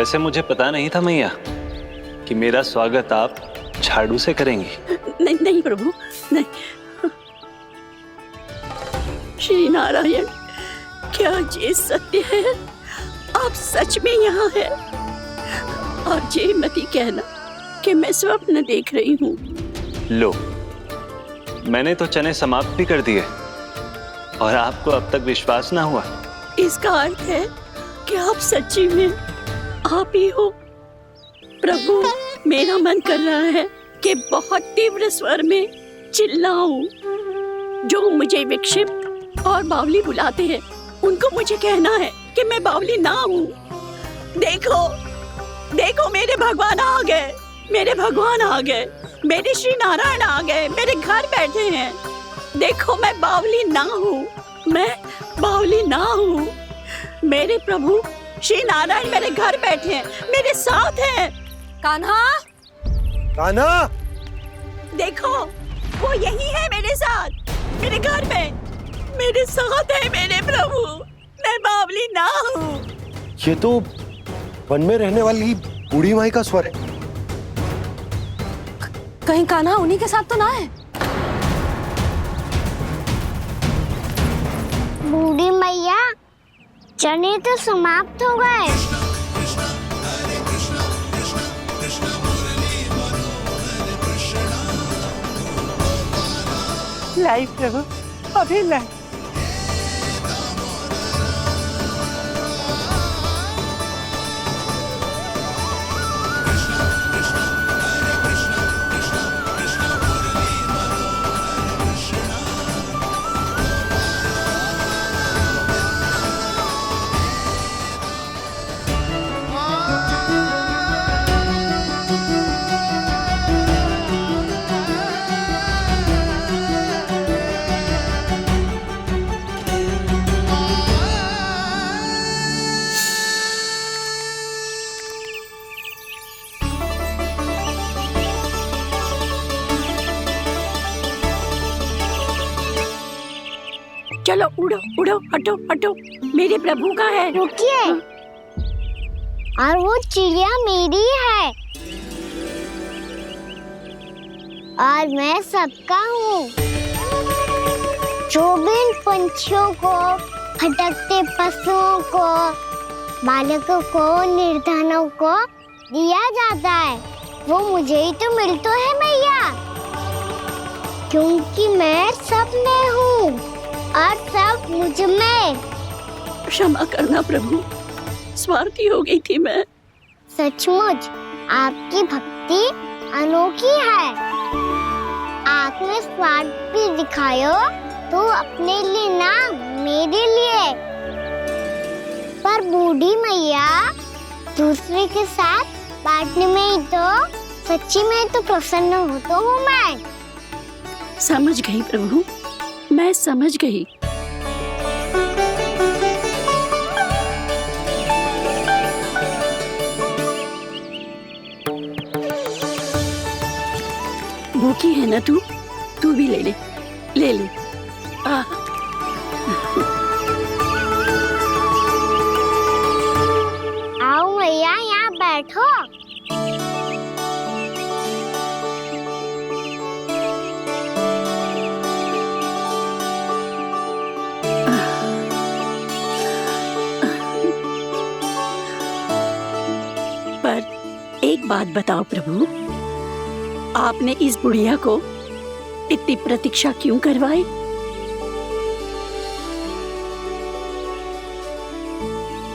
वैसे मुझे पता नहीं था मैया कि मेरा स्वागत आप झाड़ू से करेंगी। नहीं नहीं प्रभु, नहीं। श्री नारायण, क्या ये सत्य है? आप सच में यहाँ हैं? और ये मत ही कहना कि मैं स्वप्न देख रही हूँ। लो, मैंने तो चने समाप्त भी कर दिए और आपको अब तक विश्वास ना हुआ। इसका अर्थ है कि आप सच्ची में आप ही हो। प्रभु, मेरा मन कर रहा है कि बहुत तीव्र स्वर में चिल्लाऊं। जो मुझे विक्षिप्त और बावली बुलाते हैं उनको मुझे कहना है कि मैं बावली ना हूँ। देखो देखो, मेरे भगवान आ गए, मेरे भगवान आ गए, मेरे श्री नारायण आ गए, मेरे घर बैठे हैं। देखो, मैं बावली ना हूँ, मैं बावली ना हूँ। मेरे प्रभु श्री नारायण मेरे घर बैठे हैं, मेरे साथ हैं। कान्हा, कान्हा, देखो वो यही है मेरे साथ, मेरे घर में मेरे साथ है मेरे प्रभु। मैं बावली ना हूँ। ये तो वन में रहने वाली बूढ़ी माई का स्वर है। कहीं कान्हा उन्हीं के साथ तो ना है? बूढ़ी मैया, चने तो समाप्त हो गए। लाई प्रभु, अभी लाई। चलो उड़ो उड़ो, हटो हटो, मेरे प्रभु का है। रुकिए, और वो चिड़िया मेरी है और मैं सबका हूँ। जो भी इन पंछियों को, भटकते पशुओं को, बालकों को, निर्धनों को दिया जाता है, वो मुझे ही तो मिलता है मैया, क्योंकि मैं सब में हूँ और सब मुझ में। क्षमा करना प्रभु, स्वार्थी हो गई थी मैं। सचमुच आपकी भक्ति अनोखी है। आपने स्वार्थ भी दिखायो तो अपने लिए ना, मेरे लिए। पर बूढ़ी मैया, दूसरे के साथ बांटने में ही तो सच्ची में तो प्रसन्न होता हूँ मैं। समझ गई प्रभु, मैं समझ गई। भूखी है ना तू? तू भी ले ले, ले ले। आओ मैया, यहाँ बैठो। पर एक बात बताओ प्रभु, आपने इस बुढ़िया को इतनी प्रतीक्षा क्यों करवाई?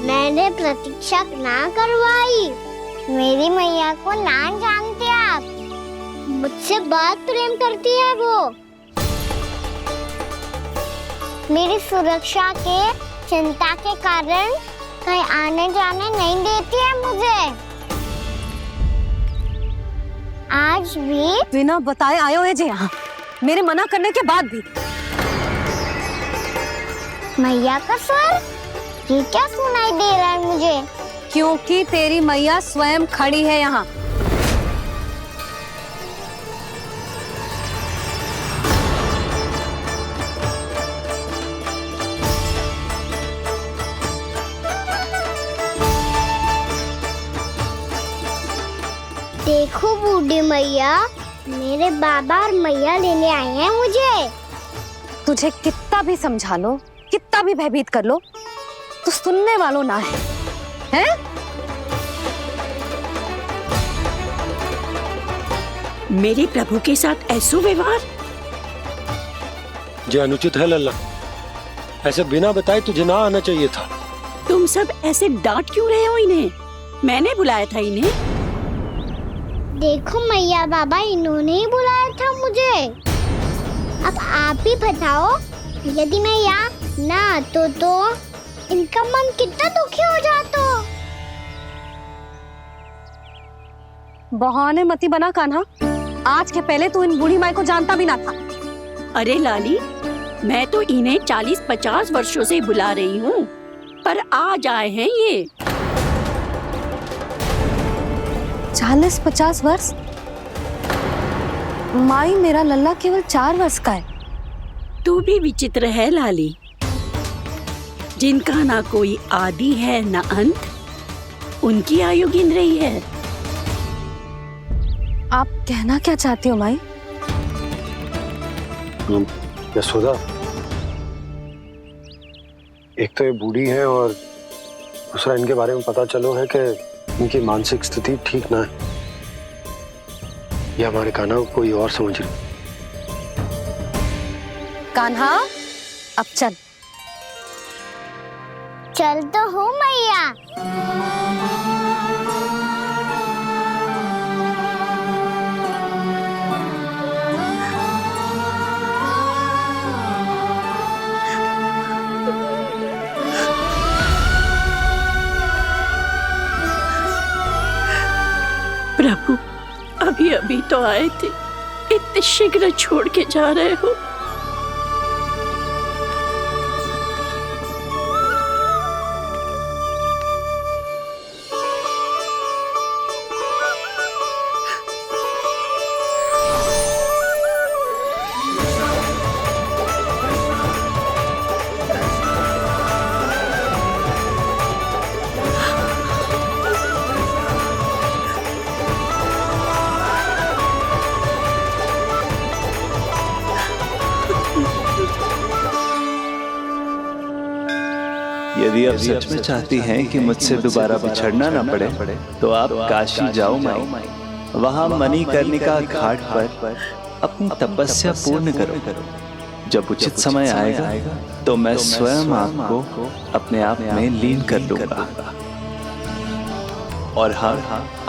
मैंने प्रतीक्षा ना करवाई। मेरी मैया को ना जानते आप, मुझसे बहुत प्रेम करती है वो। मेरी सुरक्षा के चिंता के कारण कहीं आने जाने नहीं देती है मुझे। आज भी बिना बताए आयो है जे यहाँ, मेरे मना करने के बाद भी। मैया का स्वर, ये क्या सुनाई दे रहा है मुझे? क्योंकि तेरी मैया स्वयं खड़ी है यहाँ। देखो बूढ़ी मैया, मेरे बाबा और मैया लेने आए हैं मुझे। तुझे कितना भी समझा लो, कितना भी भयभीत कर लो, तो सुनने वालों ना है, हैं? मेरे प्रभु के साथ ऐसा व्यवहार जो अनुचित है लल्ला। ऐसे बिना बताए तुझे ना आना चाहिए था। तुम सब ऐसे डांट क्यों रहे हो इन्हें? मैंने बुलाया था इन्हें। देखो मैया बाबा, इन्होंने ही बुलाया था मुझे। अब आप ही बताओ, यदि मैं यहाँ ना आतो तो इनका मन कितना दुखी हो जाता। बहाने मती बना कान्हा। आज के पहले तू इन बूढ़ी माई को जानता भी ना था। अरे लाली, मैं तो इन्हें 40-50 वर्षों से बुला रही हूँ, पर आज आए हैं ये। 40-50 वर्ष? माई, मेरा लल्ला केवल 4 वर्ष का है। तू भी विचित्र है लाली। जिनका ना कोई आदि है ना अंत, उनकी आयु गिन रही है। आप कहना क्या चाहती हो माई? यशोदा, एक तो ये बूढ़ी है और दूसरा इनके बारे में पता चलो है कि इनकी मानसिक स्थिति ठीक ना है। ये हमारे कान्हा को कोई और समझ रही। कान्हा, अब चल। चल तो हो मैया। प्रभु, अभी अभी तो आए थे, इतने शीघ्र छोड़ के जा रहे हो। यदि आप सच में चाहती हैं कि मुझसे दोबारा बिछड़ना ना पड़े, तो आप काशी जाओ माई। वहां मणिकर्णिका घाट पर अपनी तपस्या पूर्ण करो। जब उचित समय आएगा तो मैं स्वयं आपको अपने आप में लीन कर लूंगा। और हाँ,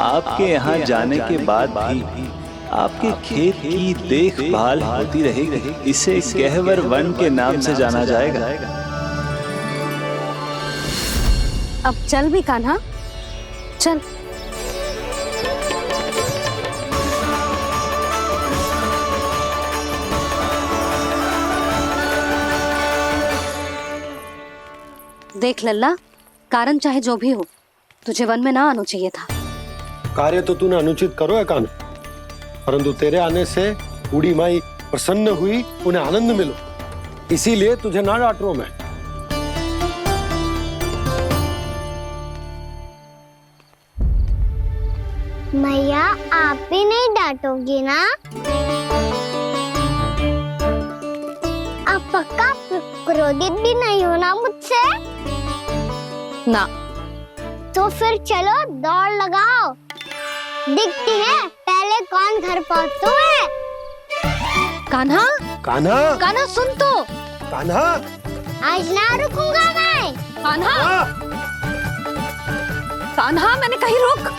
आपके यहाँ जाने के बाद भी आपके खेत की देखभाल होती रहेगी। इसे गहवर वन के नाम से जाना जाएगा। अब चल भी कान्हा, चल। देख लल्ला, कारण चाहे जो भी हो, तुझे वन में ना आना चाहिए था। कार्य तो तूने अनुचित करो है कान्हा, परंतु तेरे आने से बूढ़ी माई प्रसन्न हुई, उन्हें आनंद मिलो, इसीलिए तुझे ना डांट रहा हूं मैं। मैया, आप भी नहीं डांटोगी ना? आप पक्का क्रोधित भी नहीं हो ना मुझसे? ना। तो फिर चलो दौड़ लगाओ, दिखती है पहले कौन घर पहुंचता है। कान्हा, कान्हा, कान्हा सुन तो। कान्हा, आज ना रुकूंगा मैं। कान्हा, कान्हा, मैंने कहीं रुक।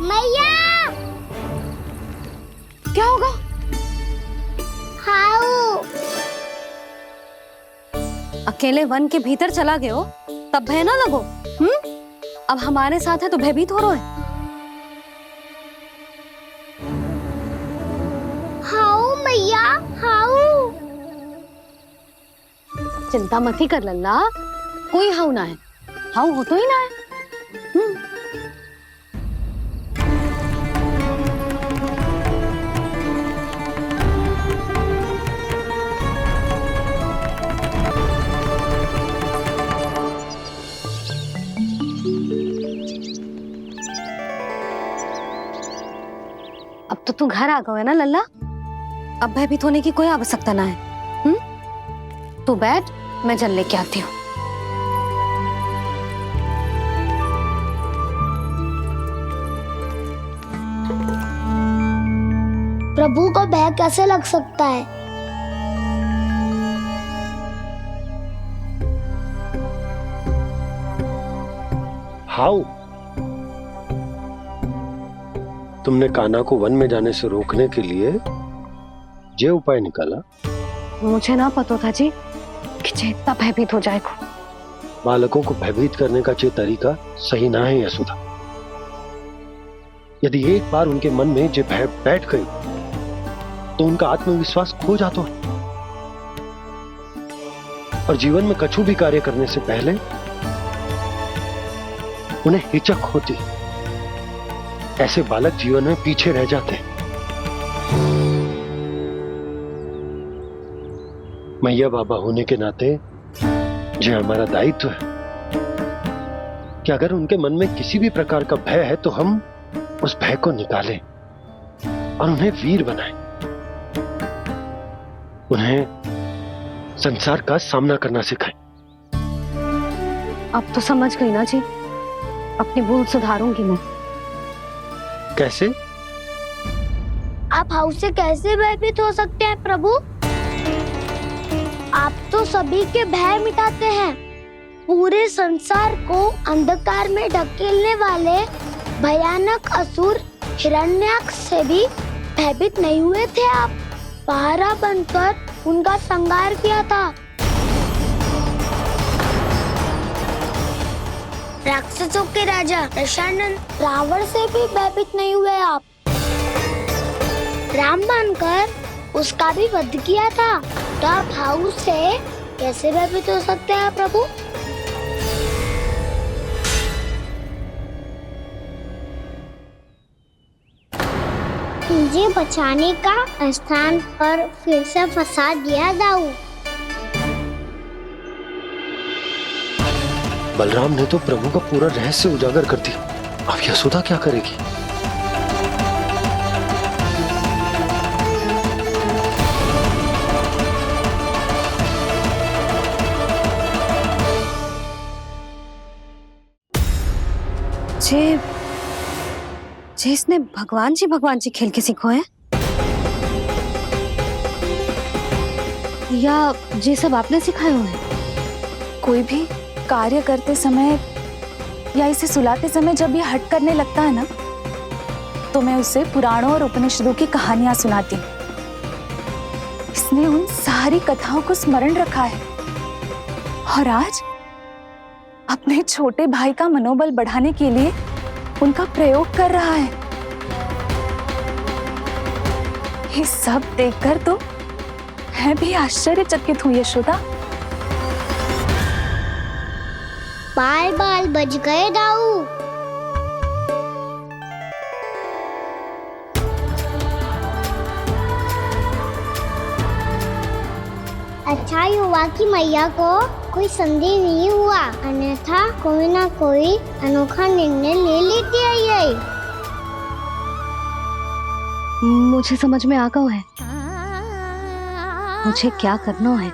मैया, क्या होगा? हाउ अकेले वन के भीतर चला गए हो, तब भय ना लगो। अब हमारे साथ है तो भयभीत हो रहे हैं। हाउ मैया, हाउ। चिंता मत ही कर लल्ला, कोई हाउ ना है। हाउ हो तो ही ना है। तू घर आ गए ना लल्ला, अब भयभीत होने की कोई आवश्यकता ना है। तू बैठ, मैं जल लेके आती हूँ। प्रभु को भय कैसे लग सकता है? हाउ? तुमने कान्हा को वन में जाने से रोकने के लिए ये उपाय निकाला? मुझे ना पता था जी कि जे इतना भयभीत हो जाएगा। बालकों को भयभीत करने का ये तरीका सही ना है यशोदा। यदि एक बार उनके मन में ये भय बैठ गई तो उनका आत्मविश्वास खो जाता है और जीवन में कछु भी कार्य करने से पहले उन्हें हिचक होती। ऐसे बालक जीवन में पीछे रह जाते हैं। मैया बाबा होने के नाते यह हमारा दायित्व है कि अगर उनके मन में किसी भी प्रकार का भय है तो हम उस भय को निकालें और उन्हें वीर बनाएं। उन्हें संसार का सामना करना सिखाएं। अब तो समझ गई ना जी, अपनी भूल सुधारूंगी मैं। कैसे? आप हाउ से कैसे भयभीत हो सकते हैं प्रभु? आप तो सभी के भय मिटाते हैं। पूरे संसार को अंधकार में ढकेलने वाले भयानक असुर हिरण्याक्ष से भी भयभीत नहीं हुए थे आप। पहरा बनकर उनका संहार किया था। राक्षसों के राजा दशानन रावण से भी भयभीत नहीं हुए आप। राम बनकर उसका भी वध किया था। तो आप हाउ से कैसे भयभीत हो सकते हैं प्रभु? मुझे बचाने का स्थान पर फिर से फंसा दिया दाऊ। बलराम ने तो प्रभु का पूरा रहस्य उजागर कर दिया। अब यशोदा क्या करेगी? जे इसने भगवान जी खेल के सीखो है, या जे सब आपने सिखाए हुए हैं? कोई भी कार्य करते समय या इसे सुलाते समय जब ये हट करने लगता है ना, तो मैं उसे पुराणों और उपनिषदों की कहानियां सुनाती हूँ। इसने उन सारी कथाओं को स्मरण रखा है और आज अपने छोटे भाई का मनोबल बढ़ाने के लिए उनका प्रयोग कर रहा है। ये सब देखकर तो मैं भी आश्चर्यचकित हूँ यशोदा। बाल बाल बज गए दाऊ। अच्छा युवा की मैया को कोई संदेह नहीं हुआ, अन्यथा कोई ना कोई अनोखा निर्णय ले लेती है ये। मुझे समझ में आ गया है मुझे क्या करना है।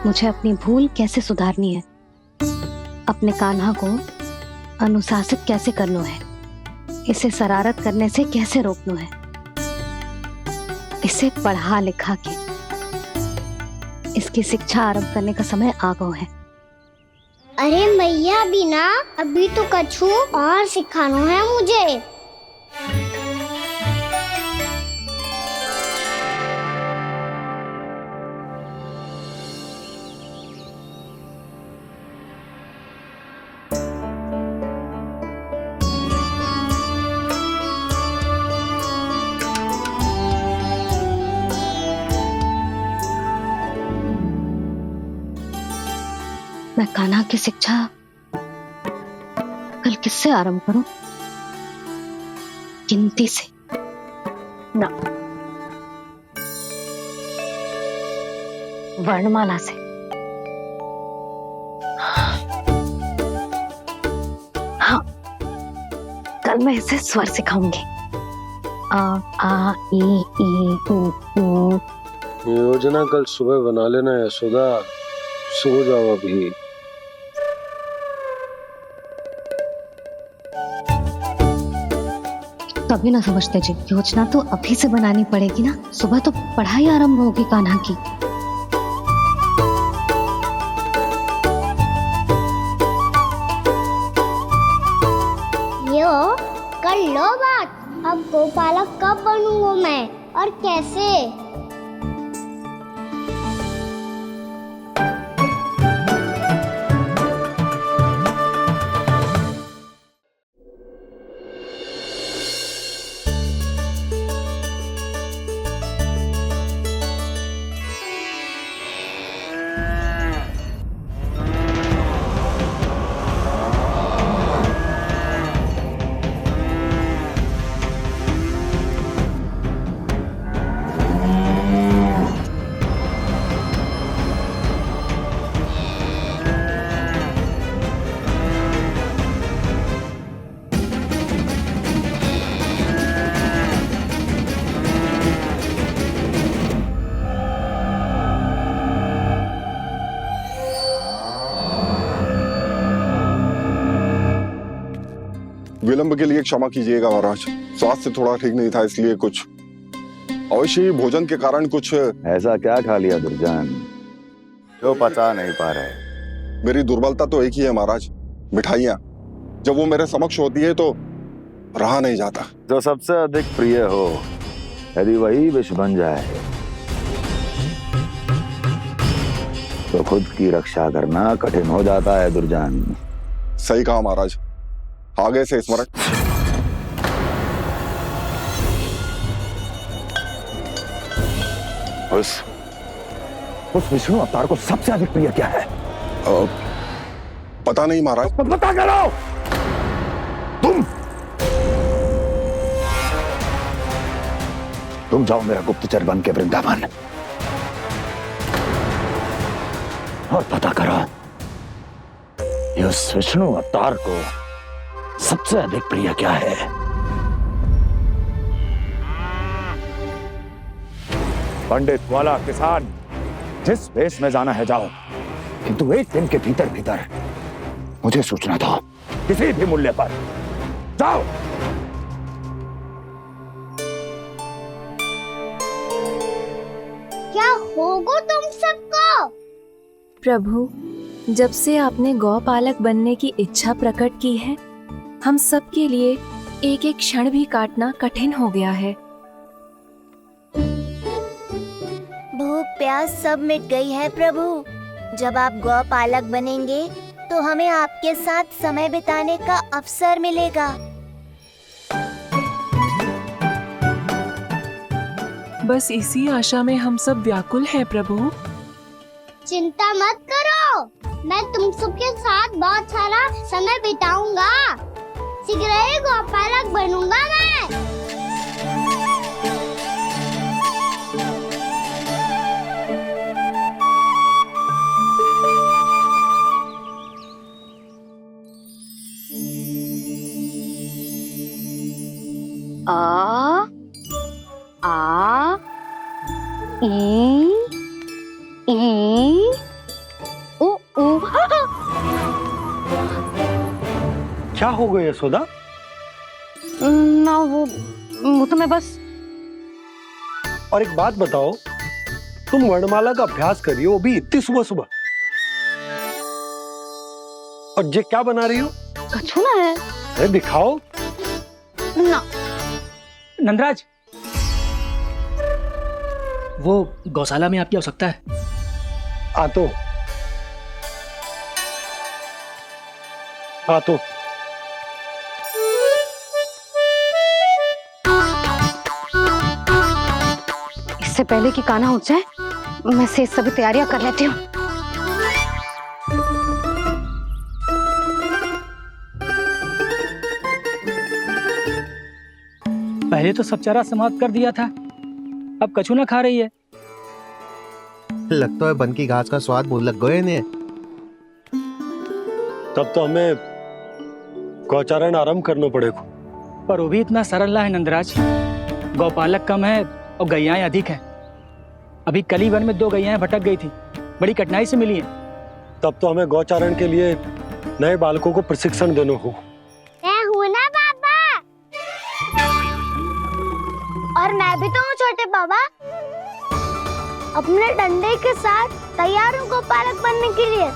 मुझे अपनी भूल कैसे सुधारनी है, अपने कान्हा को अनुशासित कैसे करना है, इसे शरारत करने से कैसे रोकना है, इसे पढ़ा लिखा के इसकी शिक्षा आरंभ करने का समय आ गया है। अरे मैया बिना अभी तो कछु और सिखाना है मुझे। मैं कान्हा की शिक्षा कल किससे आरंभ करूं? गिनती से ना, वर्णमाला से। हाँ, कल मैं इसे स्वर सिखाऊंगी। आ ई उ ऊ। योजना कल सुबह बना लेना यशोदा, सो जाओ अभी। कभी ना समझते जी, योजना तो अभी से बनानी पड़ेगी ना। सुबह तो पढ़ाई आरंभ होगी कान्हा की। यो कर लो बात। अब गोपालक कब बनूंगा मैं और कैसे? विलंब के लिए क्षमा कीजिएगा महाराज, स्वास्थ्य थोड़ा ठीक नहीं था इसलिए कुछ अवश्य ही भोजन के कारण कुछ। ऐसा क्या खा लिया दुर्जन जो पचा नहीं पा रहे? मेरी दुर्बलता तो एक ही है महाराज, मिठाइयाँ। जब वो मेरे समक्ष होती है तो रहा नहीं जाता। जो सबसे अधिक प्रिय हो, यदि वही विष बन जाए तो खुद की रक्षा करना कठिन हो जाता है दुर्जन। सही कहा महाराज, आगे से स्मरण। उस विष्णु अवतार को सबसे अधिक प्रिय क्या है? पता नहीं महाराज। पता करो। तुम जाओ मेरा गुप्तचर बन के वृंदावन और पता करो उस विष्णु अवतार को सबसे अधिक प्रिय क्या है। पंडित वाला किसान, जिस वेश में जाना है जाओ, किंतु एक दिन के भीतर भीतर मुझे सूचना दो, किसी भी मूल्य पर। जाओ। क्या होगा तुम सबको? प्रभु, जब से आपने गौपालक बनने की इच्छा प्रकट की है, हम सब के लिए एक एक क्षण भी काटना कठिन हो गया है। भूख प्यास सब मिट गई है प्रभु। जब आप गौपालक बनेंगे तो हमें आपके साथ समय बिताने का अवसर मिलेगा। बस इसी आशा में हम सब व्याकुल हैं प्रभु। चिंता मत करो, मैं तुम सबके साथ बहुत सारा समय बिताऊंगा। शीघ्र ही गोपालक बनूंगा मैं। आ ई उ ऊ। क्या हो गया यशोदा? ना वो तो मैं बस। और एक बात बताओ, तुम वर्णमाला का अभ्यास कर रही हो, वो भी इतनी सुबह सुबह, और ये क्या बना रही हो? कछुआ है। अरे दिखाओ ना। नंदराज, वो गौशाला में आपकी आवश्यकता है। आ तो इससे पहले कि कान्हा उठ जाए, मैं से सभी तैयारियां कर लेती हूँ। पहले तो सब चारा समाप्त कर दिया था, अब कछू ना खा रही है। लगता है बन की घास का स्वाद बहुत लग गए इन्हें। तब तो हमें गौचारण आरंभ करना पड़ेगा। पर वो भी इतना सरल ना है नंदराज। गौपालक कम है और गैयाएं अधिक हैं। अभी कल ही वन में 2 गैयाएं भटक गई थी, बड़ी कठिनाई से मिली हैं। तब तो हमें गौचारण के लिए नए बालकों को प्रशिक्षण देना हो। मैं हूँ ना बाबा, और मैं भी तो हूँ छोटे बाबा। अपने डंडे के साथ तैयार हूँ गौपालक बनने के लिए।